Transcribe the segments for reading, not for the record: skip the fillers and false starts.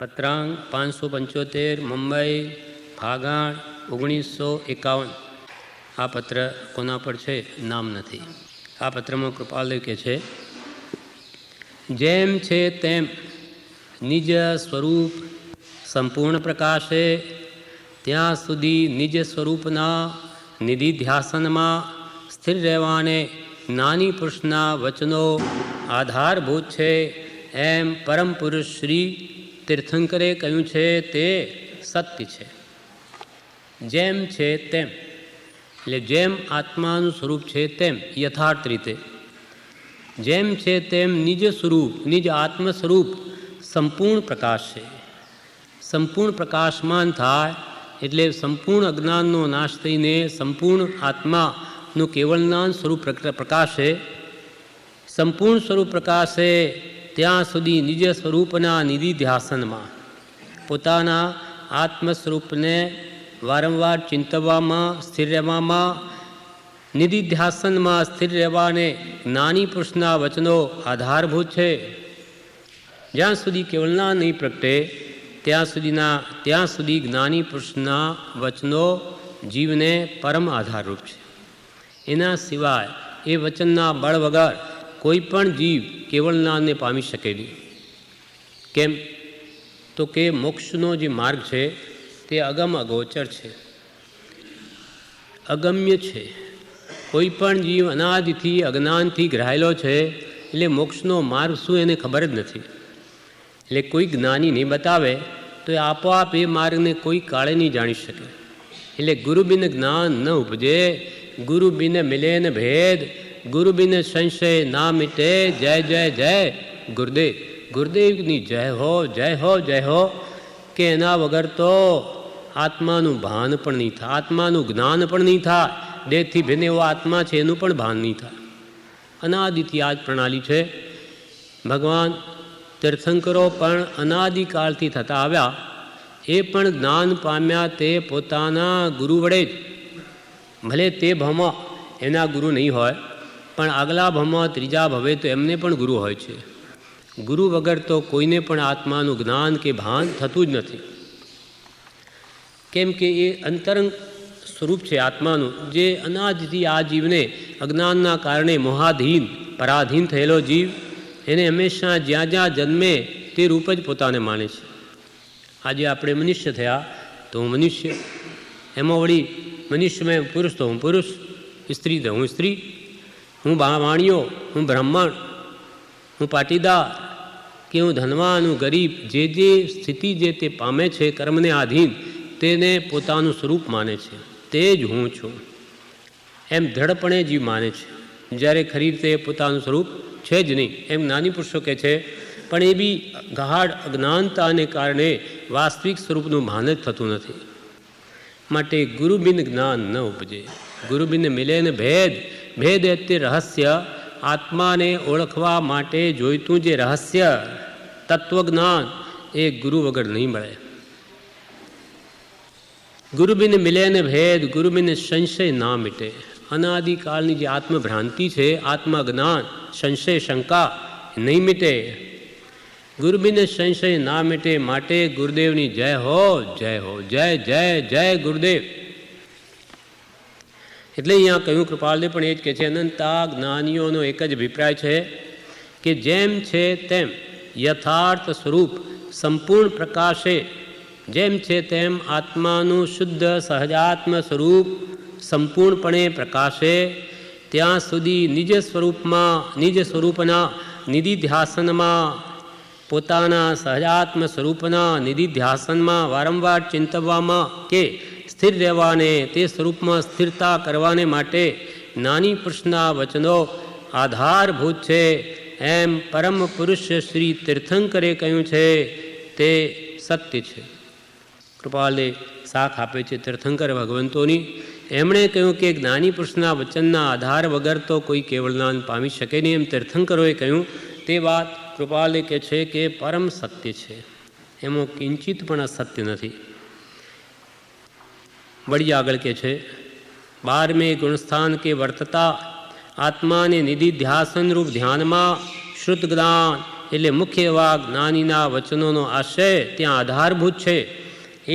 પત્રાંગ 575 મુંબઈ ફાગણ 1951। આ પત્ર કોના પર છે નામ નથી। આ પત્રમાં કૃપાલદેવ કહે છે, જેમ છે તેમ નિજ સ્વરૂપ સંપૂર્ણ પ્રકાશે ત્યાં સુધી નિજ સ્વરૂપના નિધિધ્યાસનમાં સ્થિર રહેવાને જ્ઞાની પુરુષના વચનો આધારભૂત છે એમ પરમ પુરુષ શ્રી તીર્થંકરે કહ્યું છે તે સત્ય છે। જેમ છે તેમ એટલે જેમ આત્માનું સ્વરૂપ છે તેમ યથાર્થ રીતે, જેમ છે તેમ નિજ સ્વરૂપ નિજ આત્મ સ્વરૂપ સંપૂર્ણ પ્રકાશ છે। સંપૂર્ણ પ્રકાશમાન થાય એટલે સંપૂર્ણ અજ્ઞાનનો નાશ થઈને સંપૂર્ણ આત્માનું કેવળ જ્ઞાન સ્વરૂપ પ્રકાશે। સંપૂર્ણ સ્વરૂપ પ્રકાશે ત્યાં સુધી નિજ સ્વરૂપના નિધિધ્યાસનમાં પોતાના આત્મ સ્વરૂપને વારંવાર ચિંતવામાં સ્થિર રહેવામાં, નિધિધ્યાસનમાં સ્થિર રહેવાને જ્ઞાની પુરુષના વચનો આધારભૂત છે। જ્યાં સુધી કેવળના નહીં પ્રગટે ત્યાં સુધી જ્ઞાની પુરુષના વચનો જીવને પરમ આધારરૂપ છે। એના સિવાય એ વચનના બળ વગર કોઈ પણ જીવ કેવળ જ્ઞાનને પામી શકે નહીં। કેમ તો કે મોક્ષનો જે માર્ગ છે તે અગમ અગોચર છે, અગમ્ય છે। કોઈ પણ જીવ અનાદિથી અજ્ઞાનથી ગ્રહાયેલો છે એટલે મોક્ષનો માર્ગ શું એને ખબર જ નથી। એટલે કોઈ જ્ઞાની નહીં બતાવે તો એ આપોઆપ એ માર્ગને કોઈ કાળે નહીં જાણી શકે। એટલે ગુરુ બિન જ્ઞાન ન ઉપજે, ગુરુ બિન મિલે ન ભેદ, ગુરુ બિન સંશય ના મિટે। જય જય જય ગુરુદેવ। ગુરુદેવની જય હો જય હો જય હો। કે એના વગર તો આત્માનું ભાન પણ નહીં થાય, આત્માનું જ્ઞાન પણ નહીં થાય, દેહથી ભિન્ન એવો આત્મા છે એનું પણ ભાન નહીં થાય। અનાદિથી આ જ પ્રણાલી છે। ભગવાન તીર્થંકરો પણ અનાદિકાળથી થતા આવ્યા, એ પણ જ્ઞાન પામ્યા તે પોતાના ગુરુ વડે જ। ભલે તે ભાવમાં એના ગુરુ નહીં હોય પણ આગલા ભાવમાં ત્રીજા ભવે તો એમને પણ ગુરુ હોય છે। ગુરુ વગર તો કોઈને પણ આત્માનું જ્ઞાન કે ભાન થતું જ નથી। કેમ કે એ અંતરંગ સ્વરૂપ છે આત્માનું, જે અનાદિથી આ જીવને અજ્ઞાનના કારણે મોહાધીન પરાધીન થયેલો જીવ એને હંમેશા જ્યાં જ્યાં જન્મે તે રૂપ જ પોતાને માને છે। આજે આપણે મનુષ્ય થયા તો હું મનુષ્ય, એમાં વળી મનુષ્યમાં પુરુષ તો હું પુરુષ, સ્ત્રી તો હું સ્ત્રી, હું વાણિયો, હું બ્રાહ્મણ, હું પાટીદાર કે હું ધનવાન, હું ગરીબ, જે જે સ્થિતિ જે તે પામે છે કર્મને આધીન તેને પોતાનું સ્વરૂપ માને છે, તે જ હું છું એમ દ્રઢપણે જીવ માને છે। જ્યારે ખરી રીતે પોતાનું સ્વરૂપ છે જ નહીં એમ જ્ઞાની પુરુષો કહે છે, પણ એ બી ગાઢ અજ્ઞાનતાને કારણે વાસ્તવિક સ્વરૂપનું ભાન જ થતું નથી। માટે ગુરુ બિન જ્ઞાન ન ઉપજે, ગુરુ બિન મિલે ને ભેદ, ભેદ એટલે રહસ્ય, આત્માને ઓળખવા માટે જોઈતું જે રહસ્ય તત્વજ્ઞાન એ ગુરુ વગર નહીં મળે। ગુરુ બિન મિલે ને ભેદ, ગુરુ બિન સંશય ના મિટે। અનાદિકાળની જે આત્મભ્રાંતિ છે, આત્મજ્ઞાન, સંશય શંકા નહીં મિટે। ગુરુ બિન સંશય ના મિટે માટે ગુરુદેવની જય હો જય હો, જય જય જય ગુરુદેવ। એટલે અહીંયા કહ્યું કૃપાલદેવ પણ એ જ કહે છે, અનંતા જ્ઞાનીઓનો એક જ અભિપ્રાય છે કે જેમ છે તેમ યથાર્થ સ્વરૂપ સંપૂર્ણ પ્રકાશે, જેમ છે તેમ આત્માનું શુદ્ધ સહજાત્મ સ્વરૂપ સંપૂર્ણપણે પ્રકાશે ત્યાં સુધી નિજ સ્વરૂપના નિધિધ્યાસનમાં પોતાના સહજાત્મ સ્વરૂપના નિધિધ્યાસનમાં વારંવાર ચિંતવવામાં કે સ્થિર રહેવાને તે સ્વરૂપમાં સ્થિરતા કરવાને માટે જ્ઞાની પુરુષના વચનો આધારભૂત છે એમ પરમ પુરુષ શ્રી તીર્થંકરે કહ્યું છે તે સત્ય છે। કૃપાલદેવ સાખ આપે છે તીર્થંકર ભગવંતોની। એમણે કહ્યું કે જ્ઞાની પુરુષના વચનના આધાર વગર તો કોઈ કેવળ જ્ઞાન પામી શકે નહીં એમ તીર્થંકરોએ કહ્યું તે વાત કૃપાલદેવ કહે છે કે પરમ સત્ય છે, એમાં કિંચિત પણ અસત્ય નથી। વળી આગળ કહે છે, 12મેં ગુણસ્થાન કે વર્તતા આત્માને નિધિધ્યાસન રૂપ ધ્યાનમાં શુદ્ધ જ્ઞાન એટલે મુખ્ય એવા જ્ઞાનીના વચનોનો આશય ત્યાં આધારભૂત છે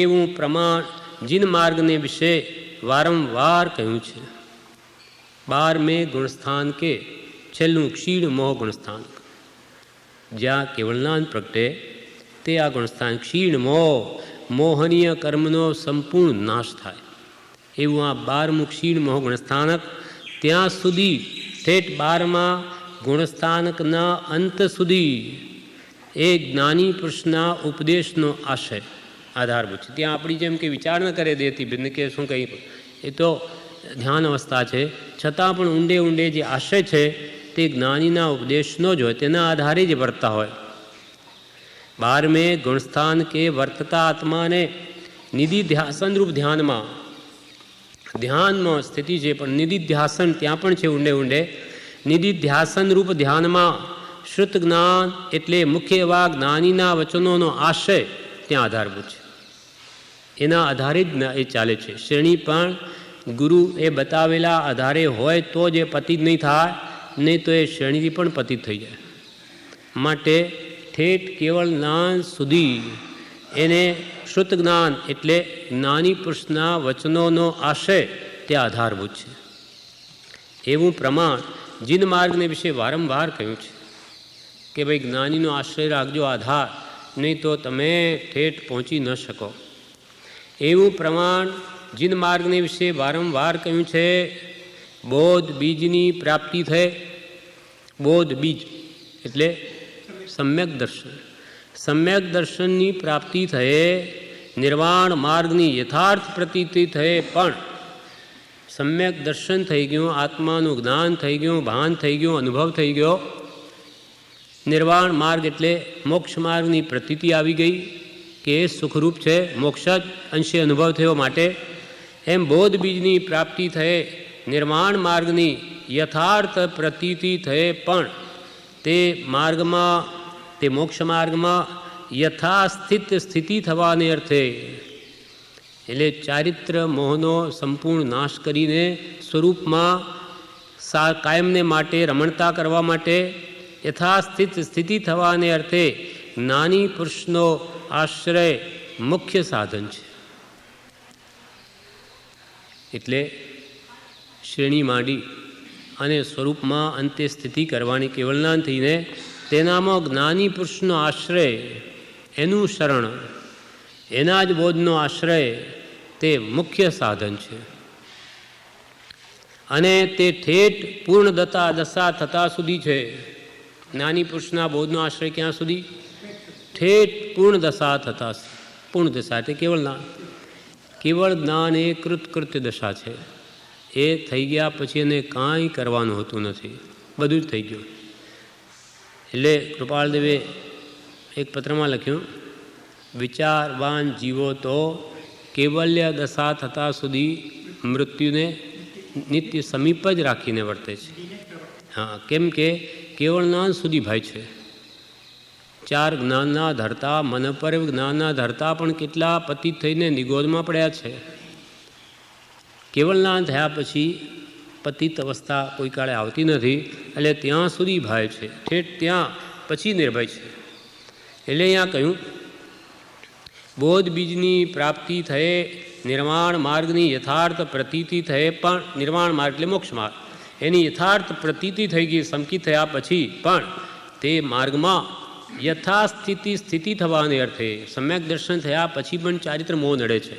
એવું પ્રમાણ જીન માર્ગને વિશે વારંવાર કહ્યું છે. 12મેં ગુણસ્થાન કે છેલ્લું ક્ષીણ મોહ ગુણસ્થાન, જ્યાં કેવળનાન પ્રગટે તે આ ગુણસ્થાન ક્ષીણ મોહનીય કર્મનો સંપૂર્ણ નાશ થાય એવું આ 12મું ક્ષીણ મોહ ગુણસ્થાનક, ત્યાં સુધી ઠેઠ 12મા ગુણસ્થાનકના અંત સુધી એ જ્ઞાની પુરુષના ઉપદેશનો આશય આધારભૂત છે. ત્યાં આપણી જેમ કે વિચાર ન કરે દેતી ભિન્ન કે શું કહી, એ તો ધ્યાન અવસ્થા છે, છતાં પણ ઊંડે ઊંડે જે આશય છે તે જ્ઞાનીના ઉપદેશનો જ હોય, તેના આધારે જ વર્તતા હોય. 12મેં ગુણસ્થાન કે વર્તતા આત્માને નિધિધ્યાસન રૂપ ધ્યાનમાં સ્થિતિ છે, પણ નિધિધ્યાસન ત્યાં પણ છે ઊંડે ઊંડે. નિધિધ્યાસન રૂપ ધ્યાનમાં શ્રુત જ્ઞાન એટલે મુખ્ય એવા જ્ઞાનીના વચનોનો આશય ત્યાં આધારભૂત છે. એના આધારે જ એ ચાલે છે. શ્રેણી પણ ગુરુ એ બતાવેલા આધારે હોય તો જ એ પતિત નહીં થાય, નહીં તો એ શ્રેણીથી પણ પતિત થઈ જાય. માટે ઠેઠ કેવળ જ્ઞાન સુધી એને શ્રુત જ્ઞાન એટલે જ્ઞાની પુરુષના વચનોનો આશય તે આધારભૂત છે એવું પ્રમાણ જીન માર્ગને વિશે વારંવાર કહ્યું છે કે ભાઈ જ્ઞાનીનો આશ્રય રાખજો આધાર, નહીં તો તમે ઠેઠ પહોંચી ન શકો. એવું પ્રમાણ જીન માર્ગને વિશે વારંવાર કહ્યું છે. બોધ બીજની પ્રાપ્તિ થઈ, બોધ બીજ એટલે સમ્યક દર્શન, સમ્યક દર્શનની પ્રાપ્તિ થયે, નિર્વાણ માર્ગની યથાર્થ પ્રતીતિ થયે, પણ સમ્યક દર્શન થઈ ગયું, આત્માનું જ્ઞાન થઈ ગયું, ભાન થઈ ગયું, અનુભવ થઈ ગયો. નિર્વાણ માર્ગ એટલે મોક્ષ માર્ગની પ્રતીતિ આવી ગઈ કે એ સુખરૂપ છે, મોક્ષ જ અંશે અનુભવ થયો. માટે એમ બોધ બીજની પ્રાપ્તિ થયે, નિર્વાણ માર્ગની યથાર્થ પ્રતીતિ થયે, પણ તે માર્ગમાં, તે મોક્ષ માર્ગમાં યથાસ્થિત સ્થિતિ થવાને અર્થે, એટલે ચારિત્ર મોહનો સંપૂર્ણ નાશ કરીને સ્વરૂપમાં કાયમને માટે રમણતા કરવા માટે યથાસ્થિત સ્થિતિ થવાને અર્થે જ્ઞાની પુરુષનો આશ્રય મુખ્ય સાધન છે. એટલે શ્રેણી માંડી અને સ્વરૂપમાં અંતે સ્થિતિ કરવાની કેવળનાન થઈને તેનામાં જ્ઞાની પુરુષનો આશ્રય, એનું શરણ, એના જ બોધનો આશ્રય તે મુખ્ય સાધન છે. અને તે ઠેઠ પૂર્ણ દશા થતા સુધી છે. જ્ઞાની પુરુષના બોધનો આશ્રય ક્યાં સુધી? ઠેઠ પૂર્ણ દશા થતા. પૂર્ણ દશા એટલે કેવળ જ્ઞાન. કેવળ જ્ઞાન એ કૃત્ય દશા છે. એ થઈ ગયા પછી એને કાંઈ કરવાનું હોતું નથી, બધું જ થઈ ગયું. એટલે કૃપાળદેવે એક પત્રમાં લખ્યું, વિચારવાન જીવો તો કેવલ્ય દશા થતા સુધી મૃત્યુને નિત્ય સમીપ જ રાખીને વર્તે છે. હા, કેમ કે કેવળ જ્ઞાન સુધી ભાઈ છે. ચાર જ્ઞાનના ધરતા, મન પર જ્ઞાનના ધરતા પણ કેટલા પતિત થઈને નિગોદમાં પડ્યા છે. કેવળ જ્ઞાન થયા પછી પતિત અવસ્થા કોઈ કાળે આવતી નથી, એટલે ત્યાં સુધી ભાઈ છે, ઠેઠ ત્યાં પછી નિર્ભય છે. એટલે અહીંયા કહ્યું, બોધ બીજની પ્રાપ્તિ થયે, નિર્વાણ માર્ગની યથાર્થ પ્રતીતિ થયે, પણ નિર્વાણ માર્ગ એટલે મોક્ષ માર્ગ, એની યથાર્થ પ્રતીતિ થઈ ગઈ, સમકિત થયા પછી પણ તે માર્ગમાં સ્થિતિ થવાને અર્થે સમ્યક દર્શન થયા પછી પણ ચારિત્ર મોહ નડે છે,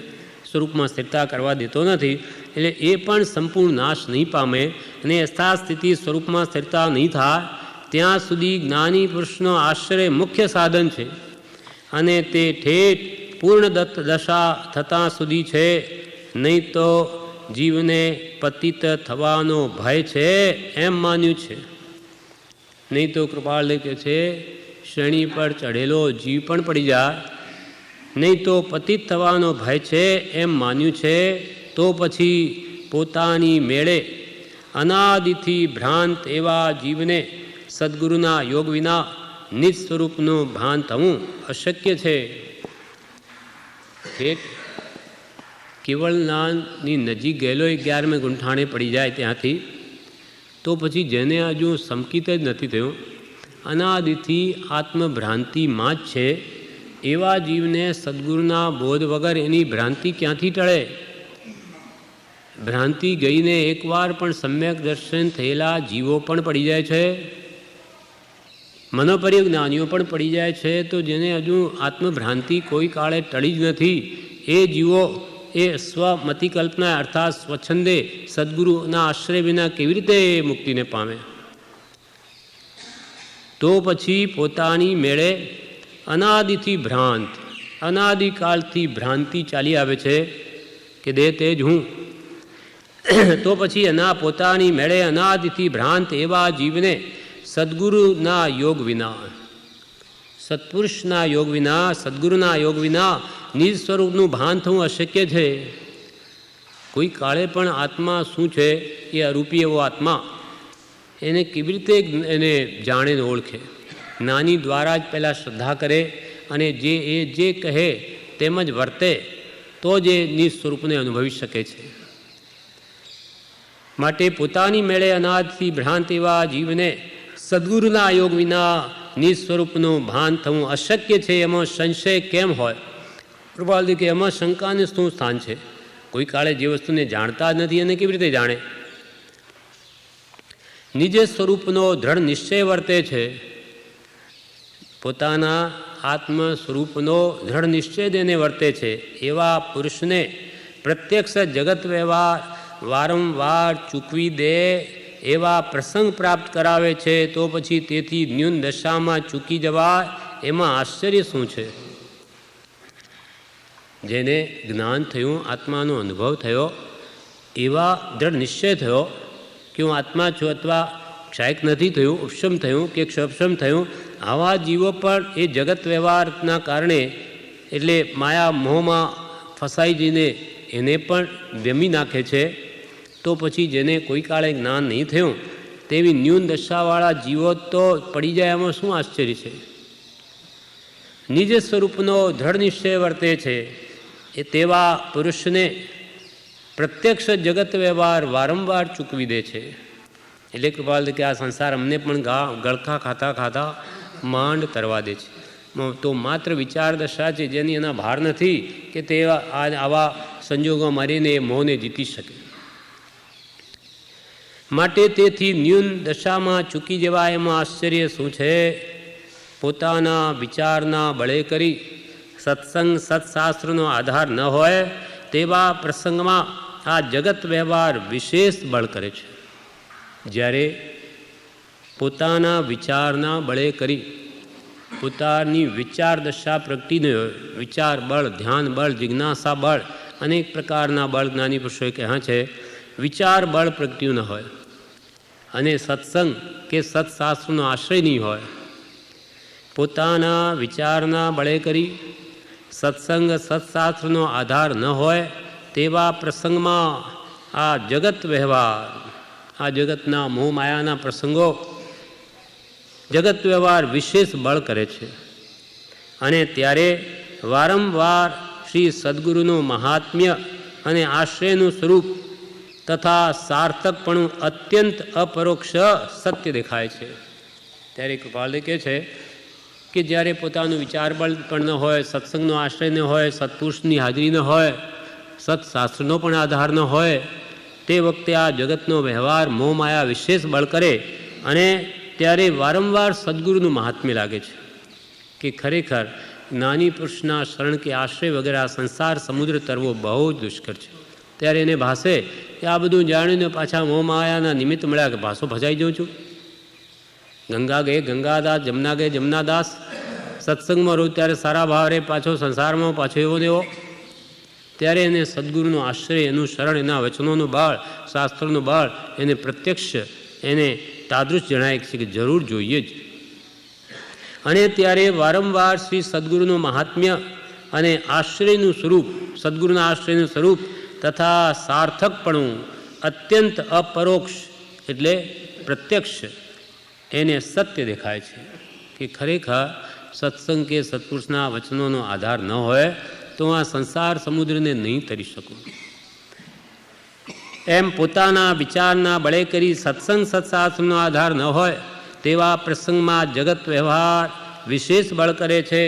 સ્વરૂપમાં સ્થિરતા કરવા દેતો નથી. એટલે એ પણ સંપૂર્ણ નાશ નહીં પામે અને યથાસ્થિતિ સ્વરૂપમાં સ્થિરતા નહીં થાય ત્યાં સુધી જ્ઞાની પુરુષનો આશ્રય મુખ્ય સાધન છે. અને તે ઠેઠ પૂર્ણ દશા થતાં સુધી છે, નહીં તો જીવને પતિત થવાનો ભય છે એમ માન્યું છે. નહીં તો કૃપાળદેવ કહે છે, શ્રેણી પર ચઢેલો જીવ પણ પડી જાય, નહીં તો પતિત થવાનો ભય છે એમ માન્યું છે, તો પછી પોતાની મેળે અનાદિથી ભ્રાંત એવા જીવને સદગુરુના યોગ વિના નિજ સ્વરૂપનું ભાન થવું અશક્ય છે. એક કેવળ જ્ઞાનની નજીક ગયેલો 11મેં ગુંઠાણે પડી જાય ત્યાંથી, તો પછી જેને હજુ સમકિત જ નથી થયું, અનાદિથી આત્મભ્રાંતિમાં જ છે, એવા જીવને સદ્ગુરુના બોધ વગર એની ભ્રાંતિ ક્યાંથી ટળે? ભ્રાંતિ ગઈને એકવાર પણ સમ્યક દર્શન થયેલા જીવો પણ પડી જાય છે, મનોપરિજ્ઞાનીઓ પણ પડી જાય છે. તો જેને હજુ આત્મભ્રાંતિ કોઈ કાળે ટળી જ નથી, એ જીવો એ સ્વમતિ કલ્પના અર્થાત સ્વચ્છંદે સદ્ગુરુના આશ્રય વિના કેવી રીતે મુક્તિને પામે? તો પછી પોતાની મેળે અનાદિથી ભ્રાંત, અનાદિકાળથી ભ્રાંતિ ચાલી આવે છે કે દેહ તે જ હું. તો પછી પોતાની મેળે અનાદિથી ભ્રાંત એવા જીવને સદ્ગુરુના યોગ વિના, સત્પુરુષના યોગ વિના, સદ્ગુરુના યોગ વિના નિજ સ્વરૂપનું ભાન થવું અશક્ય છે. કોઈ કાળે પણ આત્મા શું છે, એ અરૂપી એવો આત્મા એને કેવી રીતે એને જાણે ને ઓળખે? જ્ઞાની દ્વારા જ પહેલાં શ્રદ્ધા કરે અને જે કહે તેમ જ વર્તે તો જ એ નિજ સ્વરૂપને અનુભવી શકે છે. માટે પોતાની મેળે અનાદિથી ભ્રાંત એવા જીવને સદ્ગુરુના યોગ વિના નિજ સ્વરૂપનું ભાન થવું અશક્ય છે. એમાં સંશય કેમ હોય? કૃપાલજી કે એમાં શંકાને શું સ્થાન છે? કોઈ કાળે જે વસ્તુને જાણતા જ નથી એને કેવી રીતે જાણે? નિજ સ્વરૂપનો દ્રઢ નિશ્ચય વર્તે છે. પોતાના આત્મ સ્વરૂપનો દ્રઢ નિશ્ચય તેને વર્તે છે. એવા પુરુષને પ્રત્યક્ષ જગત વ્યવહાર વારંવાર ચૂકવી દે એવા પ્રસંગ પ્રાપ્ત કરાવે છે. તો પછી તેથી ન્યૂન દશામાં ચૂકી જવા એમાં આશ્ચર્ય શું છે? જેને જ્ઞાન થયું, આત્માનો અનુભવ થયો, એવા દ્રઢ નિશ્ચય થયો કે હું આત્મા છું, અથવા ક્ષાયક નથી થયું, ઉપશમ થયું કે ક્ષપશમ થયું, આવા જીવો પણ એ જગત વ્યવહારના કારણે એટલે માયા મોહમાં ફસાઈ જઈને એને પણ વ્યમી નાખે છે. તો પછી જેને કોઈ કાળે જ્ઞાન નહીં થયું તેવી ન્યૂન દશાવાળા જીવો તો પડી જાય, એમાં શું આશ્ચર્ય છે? નિજ સ્વરૂપનો દ્રઢ નિશ્ચય વર્તે છે એ તેવા પુરુષને પ્રત્યક્ષ જગત વ્યવહાર વારંવાર ચૂકવી દે છે. એટલે કૃપાલ કે આ સંસાર અમને પણ ગળખા ખાતા ખાતા માંડ તરવા દે છે. તો માત્ર વિચાર દશા છે જેની એના ભાર નથી કે તે આવા સંજોગો મારીને એ મોહને જીતી શકે. માટે તેથી ન્યૂન દશામાં ચૂકી જવા એમાં આશ્ચર્ય શું છે? પોતાના વિચારના બળે કરી સત્સંગ સત્શાસ્ત્રનો આધાર ન હોય તેવા પ્રસંગમાં આ જગત વ્યવહાર વિશેષ બળ કરે છે. જ્યારે પોતાના વિચારના બળે કરી પોતાની વિચાર દશા પ્રગટીને વિચાર બળ, ધ્યાન બળ, જિજ્ઞાસા બળ, અનેક પ્રકારના બળ જ્ઞાની પુરુષોએ કહ્યા છે. વિચાર બળ પ્રગટ્યું ન હોય અને સત્સંગ કે સત્શાસ્ત્રનો આશ્રય નહીં હોય, પોતાના વિચારના બળે કરી સત્સંગ સત્શાસ્ત્રનો આધાર ન હોય તેવા પ્રસંગમાં આ જગત વ્યવહાર, આ જગતના મોહ માયાના પ્રસંગો જગત વ્યવહાર વિશેષ બળ કરે છે. અને ત્યારે વારંવાર શ્રી સદ્ગુરુનું મહાત્મ્ય અને આશ્રયનું સ્વરૂપ તથા સાર્થકપણું અત્યંત અપરોક્ષ સત્ય દેખાય છે. ત્યારે કૃપાલજી કહે છે કે જ્યારે પોતાનું વિચાર બળ પણ ન હોય, સત્સંગનો આશ્રય ન હોય, સત્પુરુષની હાજરી ન હોય, સત્શાસ્ત્રનો પણ આધાર ન હોય, તે વખતે આ જગતનો વ્યવહાર મોહ માયા વિશેષ બળ કરે અને ત્યારે વારંવાર સદ્ગુરુનું મહાત્મ્ય લાગે છે કે ખરેખર જ્ઞાની પુરુષના શરણ કે આશ્રય વગેરે આ સંસાર સમુદ્ર તરવો બહુ જ દુષ્કર છે. ત્યારે એને ભાસે કે આ બધું જાણીને પાછા મોહ માયાના નિમિત્ત મળ્યા કે ભાષો ભજાઈ જાઉં છું. ગંગા ગયે ગંગાદાસ, જમના ગયે જમનાદાસ. સત્સંગમાં રહું ત્યારે સારા ભાવ રે, પાછો સંસારમાં પાછો એવો ને એવો. ત્યારે એને સદ્ગુરુનો આશ્રય, એનું શરણ, એના વચનોનું બળ, શાસ્ત્રનું બળ એને પ્રત્યક્ષ એને તાદૃશ જણાય છે કે જરૂર જોઈએ જ. અને ત્યારે વારંવાર શ્રી સદ્ગુરુનું મહાત્મ્ય અને આશ્રયનું સ્વરૂપ, સદ્ગુરુના આશ્રયનું સ્વરૂપ તથા સાર્થકપણું અત્યંત અપરોક્ષ એટલે પ્રત્યક્ષ એને સત્ય દેખાય છે કે ખરેખર સત્સંગ કે સત્પુરુષના વચનોનો આધાર ન હોય તો આ સંસાર સમુદ્રને નહીં તરી શકું. એમ પોતાના વિચારના બળે કરી સત્સંગ સત્શાસ્ત્રનો આધાર ન હોય તેવા પ્રસંગમાં જગત વ્યવહાર વિશેષ બળ કરે છે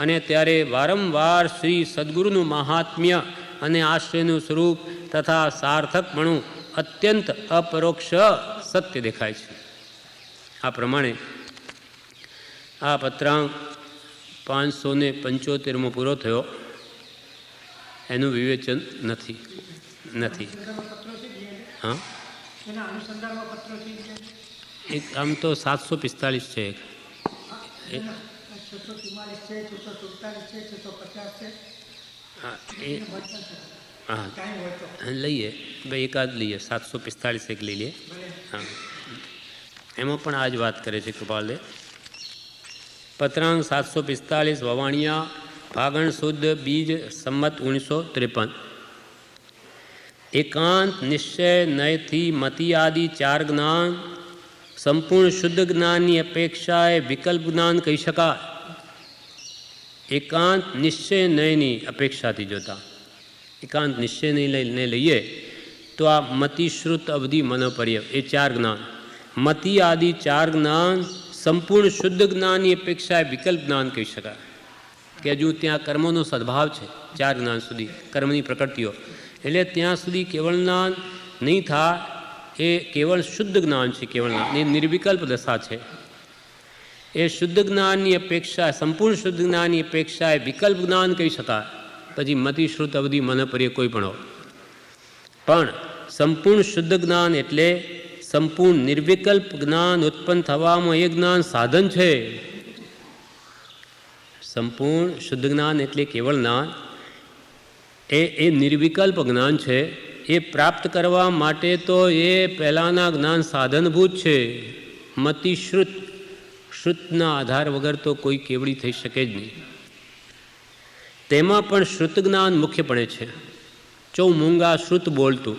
અને ત્યારે વારંવાર શ્રી સદ્ગુરુનું મહાત્મ્ય અને આશ્રયનું સ્વરૂપ તથા સાર્થકપણું અત્યંત અપરોક્ષ સત્ય દેખાય છે. આ પ્રમાણે આ પત્રાંક 575મો પૂરો થયો. એનું વિવેચન નથી. હા, એક આમ તો 745 છે. હા, લઈએ ભાઈ, એકાદ લઈએ. 745 એક લઈ લઈએ. હા, એમાં પણ આ જ વાત કરે છે કૃપાલદેવ. પત્રાંક 745 વવાણિયા ફાગણ શુદ્ધ બીજ સંમત 1953. એકાંત નિશ્ચય નયથી મતિ આદિ 4 જ્ઞાન સંપૂર્ણ શુદ્ધ જ્ઞાનની અપેક્ષાએ વિકલ્પ જ્ઞાન કહી શકાય. એકાંત નિશ્ચય નયની અપેક્ષાથી જોતા એકાંત નિશ્ચયને લઈએ તો આ મતિશ્રુત અવધિ મનોપર્ય એ 4 જ્ઞાન, મતિ આદિ 4 જ્ઞાન સંપૂર્ણ શુદ્ધ જ્ઞાનની અપેક્ષાએ વિકલ્પ જ્ઞાન કહી શકાય. કે હજુ ત્યાં કર્મોનો સદભાવ છે 4 જ્ઞાન સુધી, કર્મની પ્રકૃતિઓ, એટલે ત્યાં સુધી કેવળ જ્ઞાન નહીં થાય. એ કેવળ શુદ્ધ જ્ઞાન છે. કેવળ જ્ઞાન એ નિર્વિકલ્પ દશા છે. એ શુદ્ધ જ્ઞાનની અપેક્ષા, સંપૂર્ણ શુદ્ધ જ્ઞાનની અપેક્ષાએ વિકલ્પ જ્ઞાન કહી શકાય. પછી મતિશ્રુત અવધિ મનપર્ય કોઈ પણ હોય, પણ સંપૂર્ણ શુદ્ધ જ્ઞાન એટલે સંપૂર્ણ નિર્વિકલ્પ જ્ઞાન ઉત્પન્ન થવામાં એ જ્ઞાન સાધન છે. સંપૂર્ણ શુદ્ધ જ્ઞાન એટલે કેવળ જ્ઞાન એ નિર્વિકલ્પ જ્ઞાન છે. એ પ્રાપ્ત કરવા માટે તો એ પહેલાંના જ્ઞાન સાધનભૂત છે. મતિશ્રુત, શ્રુતના આધાર વગર તો કોઈ કેવડી થઈ શકે જ નહીં. તેમાં પણ શ્રુત જ્ઞાન મુખ્યપણે છે. મૂંગા શ્રુત બોલતું,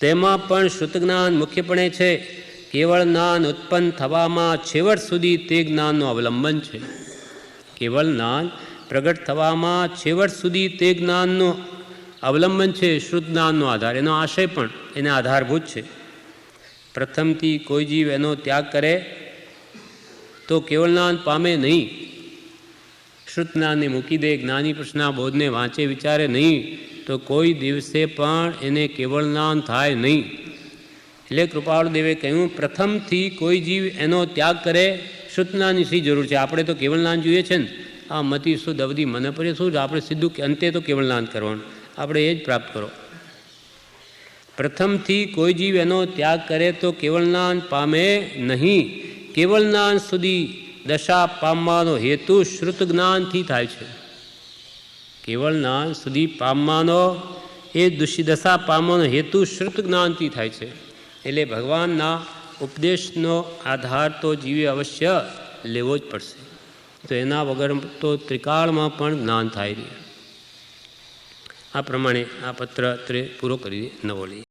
તેમાં પણ શ્રુત જ્ઞાન મુખ્યપણે છે. કેવળ જ્ઞાન ઉત્પન્ન થવામાં છેવટ સુધી તે જ્ઞાનનું અવલંબન છે. કેવળ જ્ઞાન પ્રગટ થવામાં છેવટ સુધી તે જ્ઞાનનું અવલંબન છે. શ્રુત જ્ઞાનનો આધાર, એનો આશય પણ એને આધારભૂત છે. પ્રથમથી કોઈ જીવ એનો ત્યાગ કરે તો કેવળ જ્ઞાન પામે નહીં. શ્રુત જ્ઞાનને મૂકી દે, જ્ઞાની પુરુષના બોધને વાંચે વિચારે નહીં, તો કોઈ દિવસે પણ એને કેવળ જ્ઞાન થાય નહીં. એટલે કૃપાળુદેવે કહ્યું, પ્રથમથી કોઈ જીવ એનો ત્યાગ કરે. શુદ્ધ જ્ઞાનની શી જરૂર છે? આપણે તો કેવળ જ્ઞાન જોઈએ છે ને. આ મતિ શુદ્ધ અવધિ મને પડે શું છે? આપણે સીધું અંતે તો કેવળ જ્ઞાન કરવાનું, આપણે એ જ પ્રાપ્ત કરો. પ્રથમથી કોઈ જીવ એનો ત્યાગ કરે તો કેવળ જ્ઞાન પામે નહીં. કેવળ જ્ઞાન સુધી દશા પામવાનો હેતુ શ્રુત જ્ઞાનથી થાય છે. કેવળ જ્ઞાન સુધી પામવાનો એ દશા પામવાનો હેતુ શ્રુત જ્ઞાનથી થાય છે. એટલે ભગવાનના ઉપદેશનો આધાર તો જીવે અવશ્ય લેવો જ પડશે. તો એના વગર તો ત્રિકાળમાં પણ જ્ઞાન થાય નહીં. આ પ્રમાણે આ પત્ર પૂરો કરી નવો લઈએ.